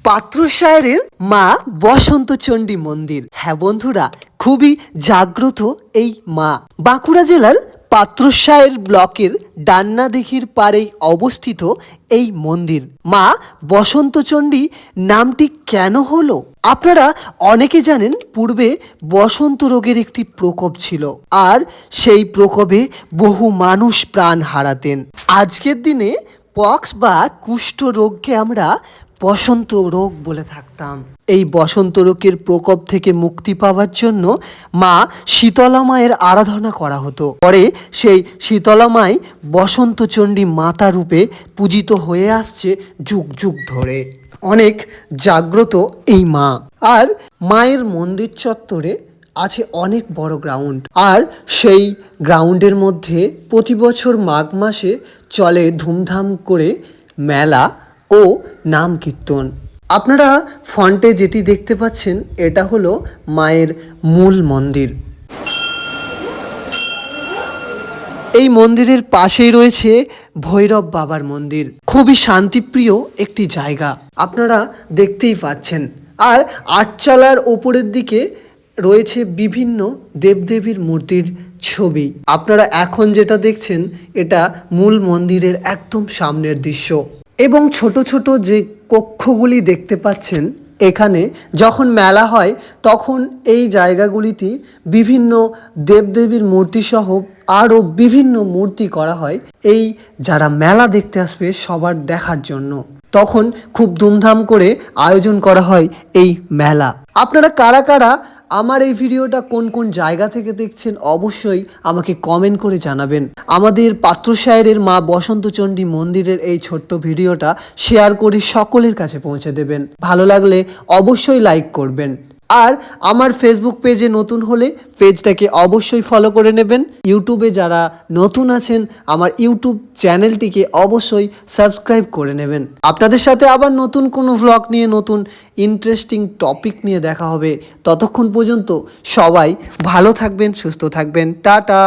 পাত্রসায়ের মা বসন্তচণ্ডী মন্দির। হ্যাঁ বন্ধুরা, খুবই জাগ্রত এই মা। বাঁকুড়া জেলার পাত্রসায়ের ব্লকের ডান্নাদিঘির পাড়েই অবস্থিত এই মন্দির। মা বসন্তচণ্ডী নামটি কেন হলো? আপনারা অনেকে জানেন, পূর্বে বসন্ত রোগের একটি প্রকোপ ছিল, আর সেই প্রকোপে বহু মানুষ প্রাণ হারাতেন। আজকের দিনে পক্স বা কুষ্ঠ রোগকে আমরা বসন্ত রোগ বলে থাকতাম। এই বসন্ত রোগের প্রকোপ থেকে মুক্তি পাওয়ার জন্য মা শীতলা মায়ের আরাধনা করা হতো। পরে সেই শীতলা মাই বসন্তচণ্ডী মাতা রূপে পূজিত হয়ে আসছে যুগ যুগ ধরে। অনেক জাগ্রত এই মা। আর মায়ের মন্দির চত্বরে আছে অনেক বড় গ্রাউন্ড, আর সেই গ্রাউন্ডের মধ্যে প্রতি বছর মাঘ মাসে চলে ধুমধাম করে মেলা ও নাম কীর্তন। আপনারা ফন্টে যেটি দেখতে পাচ্ছেন, এটা হলো মায়ের মূল মন্দির। এই মন্দিরের পাশেই রয়েছে ভৈরব বাবার মন্দির। খুবই শান্তিপ্রিয় একটি জায়গা, আপনারা দেখতেই পাচ্ছেন। আর আটচালার ওপরের দিকে রয়েছে বিভিন্ন দেবদেবীর মূর্তির ছবি। আপনারা এখন যেটা দেখছেন, এটা মূল মন্দিরের একদম সামনের দৃশ্য। এবং ছোট ছোট যে কক্ষগুলি দেখতে পাচ্ছেন, এখানে যখন মেলা হয় তখন এই জায়গাগুলিতে বিভিন্ন দেবদেবীর মূর্তিসহ আরও বিভিন্ন মূর্তি করা হয়, এই যারা মেলা দেখতে আসবে সবার দেখার জন্য। তখন খুব ধুমধাম করে আয়োজন করা হয় এই মেলা। আপনারা কারা কারা আমার এই ভিডিওটা কোন কোন জায়গা থেকে দেখছেন অবশ্যই আমাকে কমেন্ট করে জানাবেন। আমাদের পাত্রসায়ের মা বসন্তচণ্ডী মন্দিরের এই ছোট্ট ভিডিওটা শেয়ার করে সকলের কাছে পৌঁছে দেবেন। ভালো লাগলে অবশ্যই লাইক করবেন। আর আমার ফেসবুক পেজে নতুন হলে পেজটাকে অবশ্যই ফলো করে নেবেন। ইউটিউবে যারা নতুন আছেন, আমার ইউটিউব চ্যানেলটিকে অবশ্যই সাবস্ক্রাইব করে নেবেন। আপনাদের সাথে আবার নতুন কোনো ভ্লগ নিয়ে, নতুন ইন্টারেস্টিং টপিক নিয়ে দেখা হবে। ততক্ষণ পর্যন্ত সবাই ভালো থাকবেন, সুস্থ থাকবেন। টাটা।